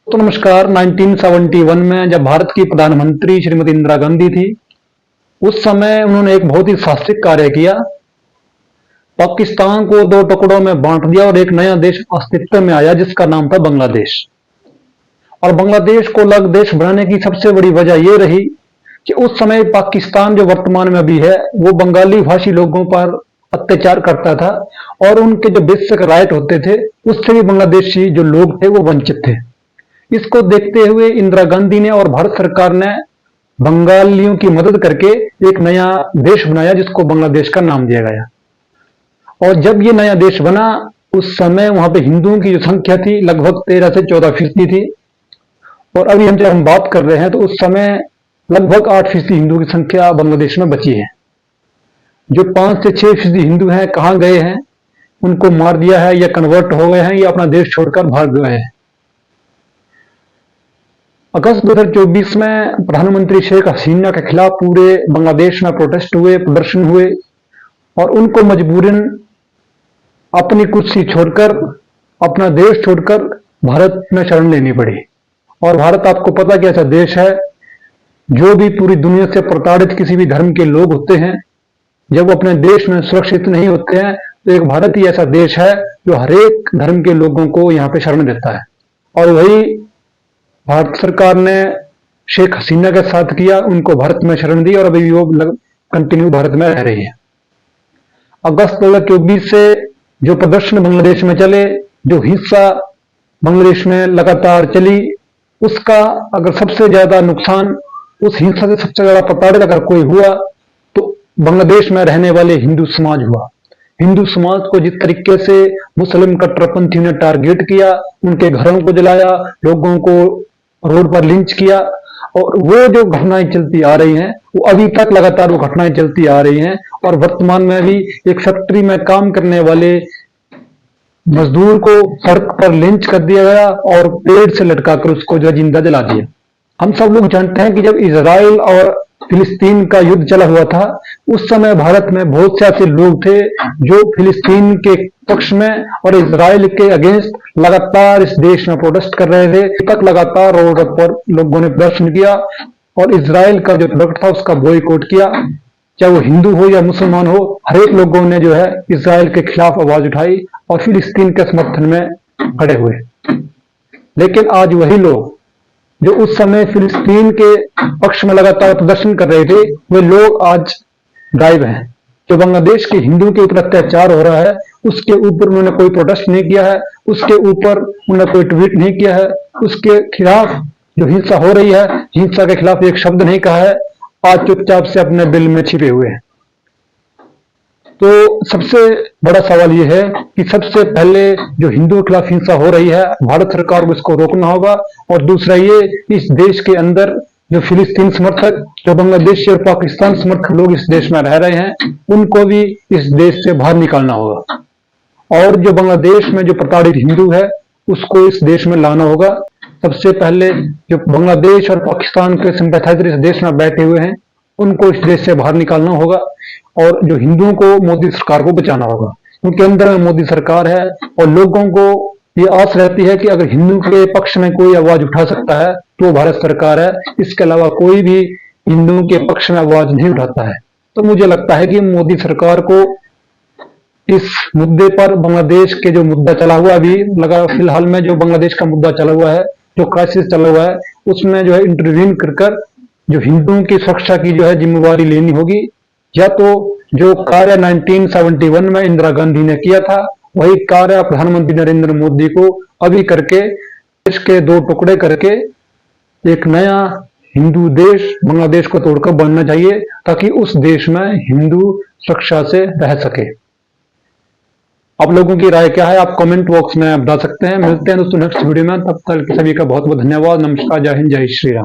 तो नमस्कार। 1971 में जब भारत की प्रधानमंत्री श्रीमती इंदिरा गांधी थी, उस समय उन्होंने एक बहुत ही साहसिक कार्य किया। पाकिस्तान को दो टुकड़ों में बांट दिया और एक नया देश अस्तित्व में आया जिसका नाम था बांग्लादेश। और बांग्लादेश को अलग देश बनाने की सबसे बड़ी वजह यह रही कि उस समय पाकिस्तान जो वर्तमान में अभी है वो बंगाली भाषी लोगों पर अत्याचार करता था और उनके जो बेसिक राइट होते थे उससे भी बांग्लादेशी जो लोग थे वो वंचित थे। इसको देखते हुए इंदिरा गांधी ने और भारत सरकार ने बंगालियों की मदद करके एक नया देश बनाया जिसको बांग्लादेश का नाम दिया गया। और जब ये नया देश बना उस समय वहां पे हिंदुओं की जो संख्या थी लगभग 13 से 14% थी। और अभी जब हम बात कर रहे हैं तो उस समय लगभग 8% हिंदुओं की संख्या बांग्लादेश में बची है। जो 5 से 6% हिंदू हैं कहाँ गए हैं, उनको मार दिया है या कन्वर्ट हो गए हैं या अपना देश छोड़कर भाग गए हैं। अगस्त 2024 में प्रधानमंत्री शेख हसीना के खिलाफ पूरे बांग्लादेश में प्रोटेस्ट हुए, प्रदर्शन हुए और उनको मजबूरन अपनी कुर्सी छोड़कर, अपना देश छोड़कर भारत में शरण लेनी पड़ी। और भारत आपको पता कि ऐसा देश है जो भी पूरी दुनिया से प्रताड़ित किसी भी धर्म के लोग होते हैं, जब वो अपने देश में सुरक्षित नहीं होते हैं तो एक भारत ही ऐसा देश है जो हरेक धर्म के लोगों को यहाँ पे शरण देता है। और वही भारत सरकार ने शेख हसीना के साथ किया, उनको भारत में शरण दी और अभी वो कंटिन्यू भारत में रह रही है। अगस्त 2024 से जो प्रदर्शन बांग्लादेश में चले, जो हिंसा बांग्लादेश में लगातार चली, उसका अगर सबसे ज्यादा नुकसान उस हिंसा से सबसे ज्यादा प्रताड़ित अगर कोई हुआ तो बांग्लादेश में रहने वाले हिंदू समाज हुआ। हिंदू समाज को जिस तरीके से मुस्लिम कट्टरपंथियों ने टारगेट किया, उनके घरों को जलाया, लोगों को रोड पर लिंच किया, और वो जो घटनाएं चलती आ रही हैं वो अभी तक लगातार वो घटनाएं चलती आ रही हैं। और वर्तमान में भी एक फैक्ट्री में काम करने वाले मजदूर को सड़क पर लिंच कर दिया गया और पेड़ से लटकाकर उसको जो जिंदा जला दिया। हम सब लोग जानते हैं कि जब इजराइल और फिलिस्तीन का युद्ध चला हुआ था उस समय भारत में बहुत से ऐसे लोग थे जो फिलिस्तीन के पक्ष में और इजराइल के अगेंस्ट लगातार इस देश में प्रोटेस्ट कर रहे थे। तक लगातार रोड पर लोगों ने प्रदर्शन किया और इजराइल का जो प्रोडक्ट था उसका बॉयकॉट किया। चाहे वो हिंदू हो या मुसलमान हो, हर एक लोगों ने जो है इजराइल के खिलाफ आवाज उठाई और फिलिस्तीन के समर्थन में खड़े हुए। लेकिन आज वही लोग जो उस समय फिलिस्तीन के पक्ष में लगातार प्रदर्शन कर रहे थे वे लोग आज गायब हैं। जो बांग्लादेश के हिंदुओं के ऊपर अत्याचार हो रहा है उसके ऊपर उन्होंने कोई प्रोटेस्ट नहीं किया है, उसके ऊपर उन्होंने कोई ट्वीट नहीं किया है, उसके खिलाफ जो हिंसा हो रही है हिंसा के खिलाफ एक शब्द नहीं कहा है, आज चुपचाप से अपने बिल में छिपे हुए हैं। तो सबसे बड़ा सवाल यह है कि सबसे पहले जो हिंदुओं के खिलाफ हिंसा हो रही है भारत सरकार को इसको रोकना होगा। और दूसरा ये इस देश के अंदर जो फिलिस्तीन समर्थक, जो बांग्लादेश और पाकिस्तान समर्थक लोग इस देश में रह रहे हैं उनको भी इस देश से बाहर निकालना होगा। और जो बांग्लादेश में जो प्रताड़ित हिंदू है उसको इस देश में लाना होगा। सबसे पहले जो बांग्लादेश और पाकिस्तान के सिंपैथाइजर इस देश में बैठे हुए हैं उनको इस देश से बाहर निकालना होगा और जो हिंदुओं को मोदी सरकार को बचाना होगा, क्योंकि अंदर में मोदी सरकार है और लोगों को ये आस रहती है कि अगर हिंदू के पक्ष में कोई आवाज उठा सकता है तो भारत सरकार है, इसके अलावा कोई भी हिंदुओं के पक्ष में आवाज नहीं उठाता है। तो मुझे लगता है कि मोदी सरकार को इस मुद्दे पर, बांग्लादेश के जो मुद्दा चला हुआ अभी लगा फिलहाल में जो बांग्लादेश का मुद्दा चला हुआ है, जो क्राइसिस चला हुआ है, उसमें जो है इंटरवीन कर जो हिंदुओं की सुरक्षा की जो है जिम्मेवारी लेनी होगी। या तो जो कार्य 1971 में इंदिरा गांधी ने किया था वही कार्य प्रधानमंत्री नरेंद्र मोदी को अभी करके देश के दो टुकड़े करके एक नया हिंदू देश बांग्लादेश को तोड़कर बनना चाहिए ताकि उस देश में हिंदू सुरक्षा से रह सके। आप लोगों की राय क्या है आप कमेंट बॉक्स में बता सकते हैं। मिलते हैं दोस्तों नेक्स्ट वीडियो में, तब तक सभी का बहुत बहुत धन्यवाद। नमस्कार, जय हिंद, जय श्री राम।